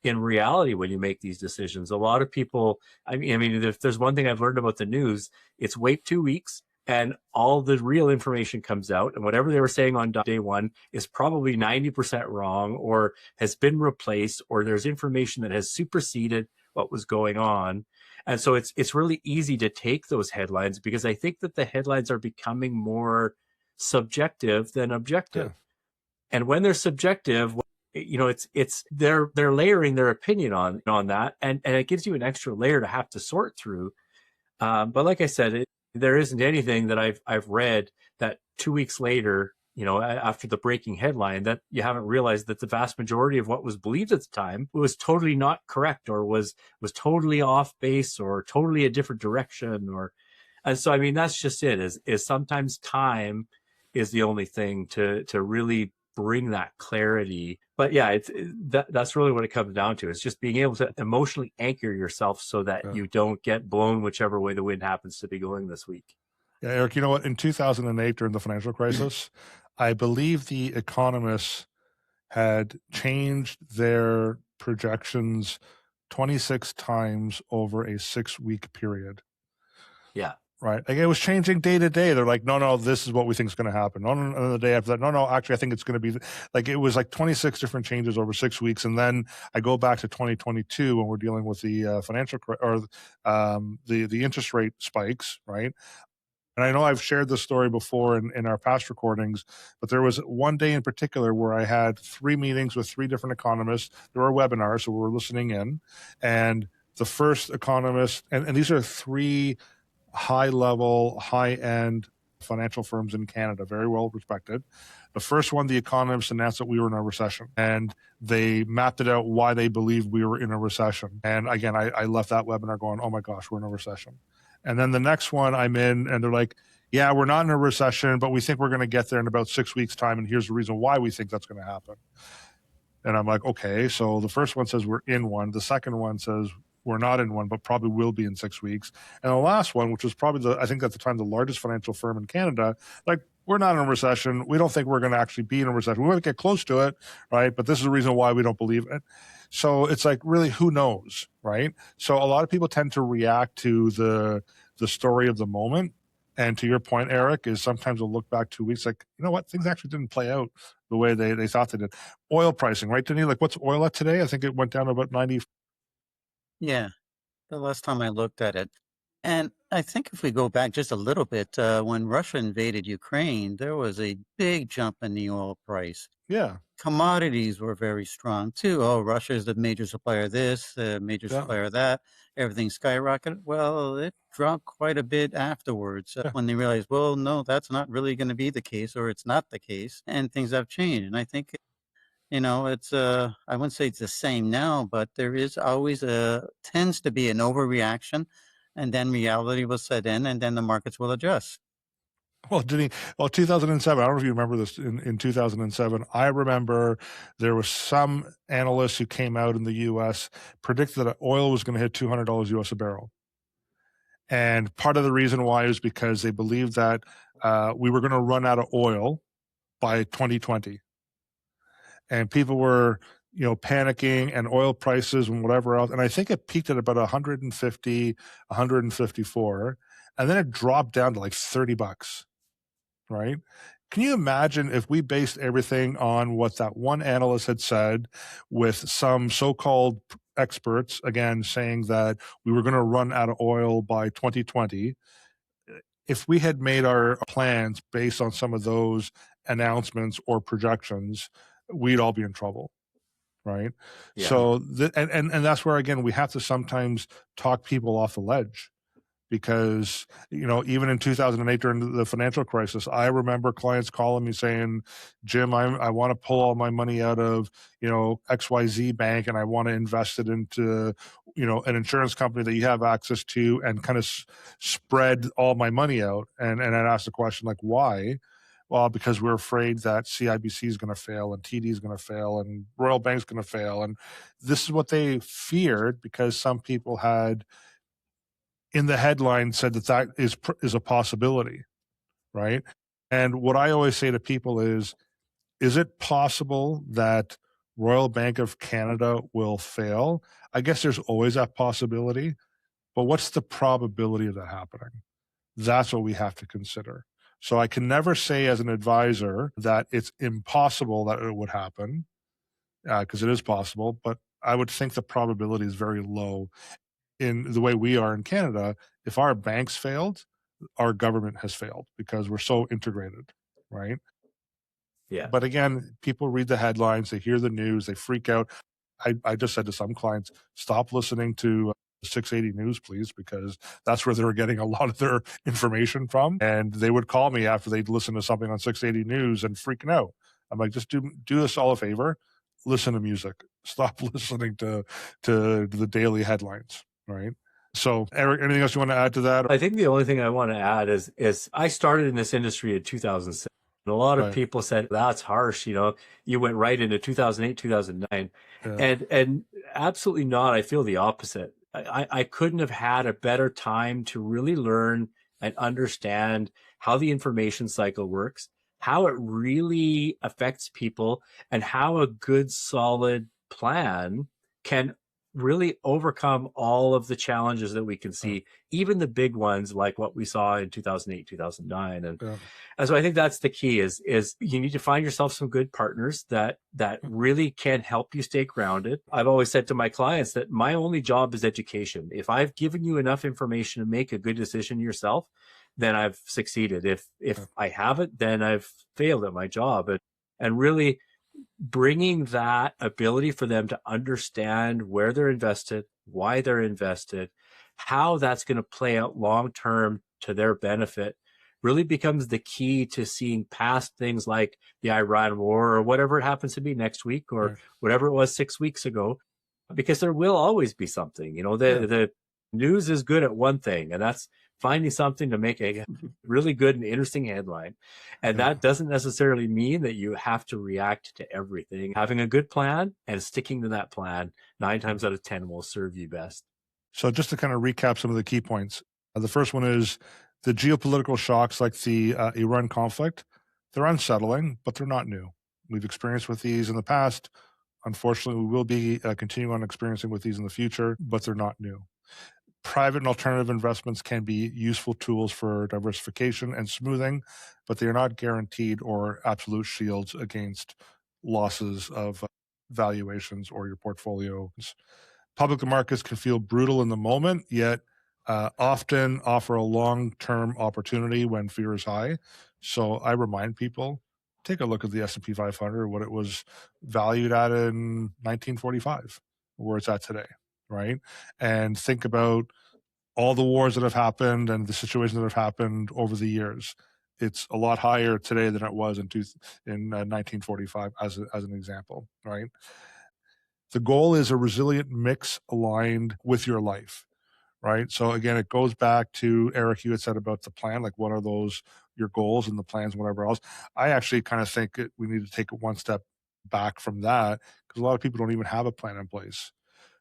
S3: reality when you make these decisions. A lot of people, I mean, if there's one thing I've learned about the news, it's wait 2 weeks and all the real information comes out. And whatever they were saying on day one is probably 90% wrong, or has been replaced, or there's information that has superseded what was going on. And so it's really easy to take those headlines, because I think that the headlines are becoming more subjective than objective. And when they're subjective, it's they're layering their opinion on that, and it gives you an extra layer to have to sort through. But like I said, there isn't anything that I've read that 2 weeks later after the breaking headline, that you haven't realized that the vast majority of what was believed at the time was totally not correct, or was totally off base, or totally a different direction. And so, I mean, that's just it, is sometimes time is the only thing to really bring that clarity. But yeah, that's really what it comes down to. It's just being able to emotionally anchor yourself so that you don't get blown whichever way the wind happens to be going this week.
S1: Yeah, Eric, you know what? In 2008, during the financial crisis, I believe the economists had changed their projections 26 times over a 6-week period.
S3: Yeah.
S1: Right. Like, it was changing day to day. They're like, no, this is what we think is going to happen. No, the day after that, no, actually, I think it's going to be like, it was like 26 different changes over 6 weeks. And then I go back to 2022 when we're dealing with the financial or the interest rate spikes, right? And I know I've shared this story before in our past recordings, but there was one day in particular where I had 3 meetings with 3 different economists. There were webinars, so we were listening in. And the first economist, and these are 3 high-level, high-end financial firms in Canada, very well respected. The first one, the economists announced that we were in a recession, and they mapped it out why they believed we were in a recession. And again, I left that webinar going, oh my gosh, we're in a recession. And then the next one I'm in, and they're like, yeah, we're not in a recession, but we think we're going to get there in about 6 weeks' time, and here's the reason why we think that's going to happen. And I'm like, okay, so the first one says we're in one. The second one says we're not in one, but probably will be in 6 weeks. And the last one, which was probably I think at the time, the largest financial firm in Canada, like, we're not in a recession. We don't think we're going to actually be in a recession. We might get close to it, right? But this is the reason why we don't believe it. So it's like, really, who knows, right? So a lot of people tend to react to the story of the moment. And to your point, Eric, is sometimes we'll look back 2 weeks like, you know what, things actually didn't play out the way they thought they did. Oil pricing, right, Denise? Like, what's oil at today? I think it went down to about 90.
S2: Yeah, the last time I looked at it. And I think if we go back just a little bit, when Russia invaded Ukraine, there was a big jump in the oil price.
S1: Yeah.
S2: Commodities were very strong too. Oh, Russia is the major supplier of this, major supplier of that. Everything skyrocketed. Well, it dropped quite a bit afterwards when they realized, well, no, that's not really going to be the case, or it's not the case, and things have changed. And I think, it's I wouldn't say it's the same now, but there is always tends to be an overreaction, and then reality will set in, and then the markets will adjust.
S1: Well, 2007, I don't know if you remember this. In 2007, I remember there was some analysts who came out in the U.S. predicted that oil was going to hit $200 US a barrel. And part of the reason why is because they believed that we were going to run out of oil by 2020. And people were, panicking, and oil prices and whatever else. And I think it peaked at about 150, 154. And then it dropped down to like $30. Right? Can you imagine if we based everything on what that one analyst had said, with some so-called experts, again, saying that we were going to run out of oil by 2020? If we had made our plans based on some of those announcements or projections, we'd all be in trouble. Right?
S3: Yeah.
S1: So, and that's where, again, we have to sometimes talk people off the ledge. Because, even in 2008 during the financial crisis, I remember clients calling me saying, Jim, I want to pull all my money out of, XYZ bank, and I want to invest it into, an insurance company that you have access to, and kind of spread all my money out. And I'd ask the question, like, why? Well, because we're afraid that CIBC is going to fail, and TD is going to fail, and Royal Bank is going to fail. And this is what they feared, because some people had, in the headline, said that is a possibility, right? And what I always say to people is it possible that Royal Bank of Canada will fail? I guess there's always that possibility, but what's the probability of that happening? That's what we have to consider. So I can never say as an advisor that it's impossible that it would happen, because it is possible, but I would think the probability is very low. In the way we are in Canada, if our banks failed, our government has failed, because we're so integrated, right?
S3: Yeah.
S1: But again, people read the headlines, they hear the news, they freak out. I just said to some clients, stop listening to 680 News, please, because that's where they were getting a lot of their information from. And they would call me after they'd listen to something on 680 News and freaking out. I'm like, just do us all a favor. Listen to music. Stop listening to the daily headlines, right? So, Eric, anything else you want to add to that?
S3: I think the only thing I want to add is I started in this industry in 2007. And a lot of people said, that's harsh. You went right into 2008, 2009. Yeah. And absolutely not. I feel the opposite. I couldn't have had a better time to really learn and understand how the information cycle works, how it really affects people, and how a good, solid plan can really overcome all of the challenges that we can see, even the big ones like what we saw in 2008, 2009. And so I think that's the key is you need to find yourself some good partners that really can help you stay grounded. I've always said to my clients that my only job is education. If I've given you enough information to make a good decision yourself, then I've succeeded. If I haven't, then I've failed at my job. And really bringing that ability for them to understand where they're invested, why they're invested, how that's going to play out long-term to their benefit really becomes the key to seeing past things like the Iran war or whatever it happens to be next week or whatever it was 6 weeks ago, because there will always be something. The news is good at one thing, and that's finding something to make a really good and interesting headline. And that doesn't necessarily mean that you have to react to everything. Having a good plan and sticking to that plan 9 times out of 10 will serve you best.
S1: So just to kind of recap some of the key points. The first one is the geopolitical shocks like the Iran conflict. They're unsettling, but they're not new. We've experienced with these in the past. Unfortunately, we will be continuing on experiencing with these in the future, but they're not new. Private and alternative investments can be useful tools for diversification and smoothing, but they are not guaranteed or absolute shields against losses of valuations or your portfolios. Public markets can feel brutal in the moment, yet often offer a long-term opportunity when fear is high. So I remind people, take a look at the S&P 500, what it was valued at in 1945, where it's at today, right? And think about all the wars that have happened and the situations that have happened over the years. It's a lot higher today than it was in 1945, as an example, right? The goal is a resilient mix aligned with your life, right? So again, it goes back to Eric, you had said about the plan, like what are those, your goals and the plans, whatever else. I actually kind of think we need to take it one step back from that because a lot of people don't even have a plan in place.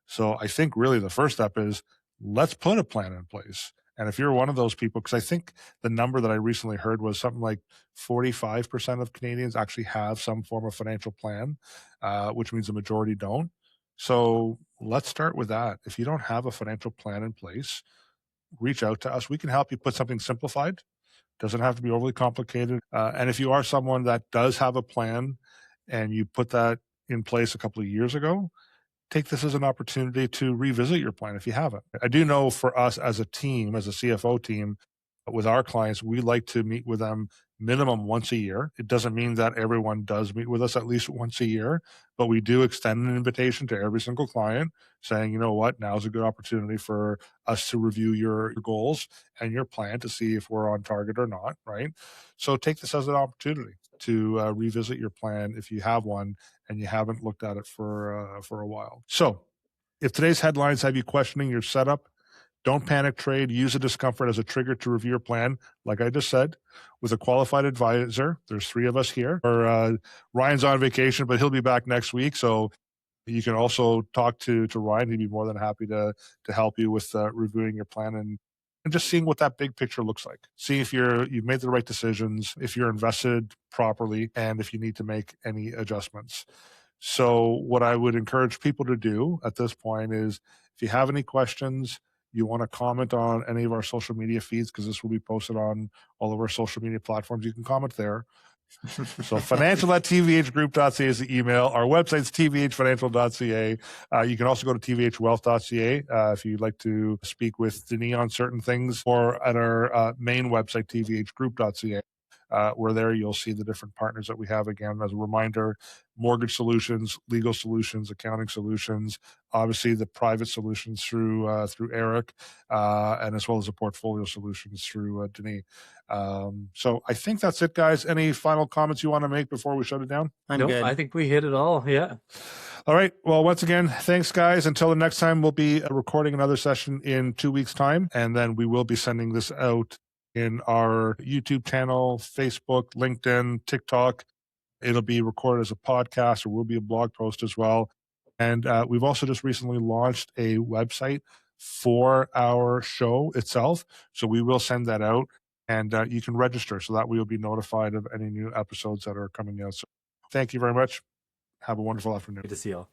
S1: So I think really the first step is let's put a plan in place. And if you're one of those people, because I think the number that I recently heard was something like 45% of Canadians actually have some form of financial plan, which means the majority don't. So let's start with that. If you don't have a financial plan in place, reach out to us. We can help you put something simplified. Doesn't have to be overly complicated. And if you are someone that does have a plan and you put that in place a couple of years ago, take this as an opportunity to revisit your plan if you haven't. I do know for us as a team, as a CFO team, with our clients, we like to meet with them minimum once a year. It doesn't mean that everyone does meet with us at least once a year, but we do extend an invitation to every single client saying, you know what, now's a good opportunity for us to review your goals and your plan to see if we're on target or not, right? So take this as an opportunity to revisit your plan if you have one and you haven't looked at it for a while. So if today's headlines have you questioning your setup, don't panic trade. Use the discomfort as a trigger to review your plan. Like I just said, with a qualified advisor, there's 3 of us here. Ryan's on vacation, but he'll be back next week. So you can also talk to Ryan. He'd be more than happy to help you with reviewing your plan and just seeing what that big picture looks like. See if you've made the right decisions, if you're invested properly, and if you need to make any adjustments. So what I would encourage people to do at this point is if you have any questions, you want to comment on any of our social media feeds, because this will be posted on all of our social media platforms, you can comment there. So financial@tvhgroup.ca is the email. Our website's tvhfinancial.ca. You can also go to tvhwealth.ca if you'd like to speak with Denis on certain things, or at our main website, tvhgroup.ca. where there you'll see the different partners that we have. Again, as a reminder, mortgage solutions, legal solutions, accounting solutions, obviously the private solutions through Eric, and as well as the portfolio solutions through Denis. So I think that's it, guys. Any final comments you want to make before we shut it down?
S2: I'm good.
S3: I think we hit it all. Yeah.
S1: All right. Well, once again, thanks, guys. Until the next time, we'll be recording another session in 2 weeks' time, and then we will be sending this out in our YouTube channel, Facebook, LinkedIn, TikTok. It'll be recorded as a podcast, or will be a blog post as well. And we've also just recently launched a website for our show itself. So we will send that out, and you can register so that we will be notified of any new episodes that are coming out. So thank you very much. Have a wonderful afternoon.
S3: Good to see you all.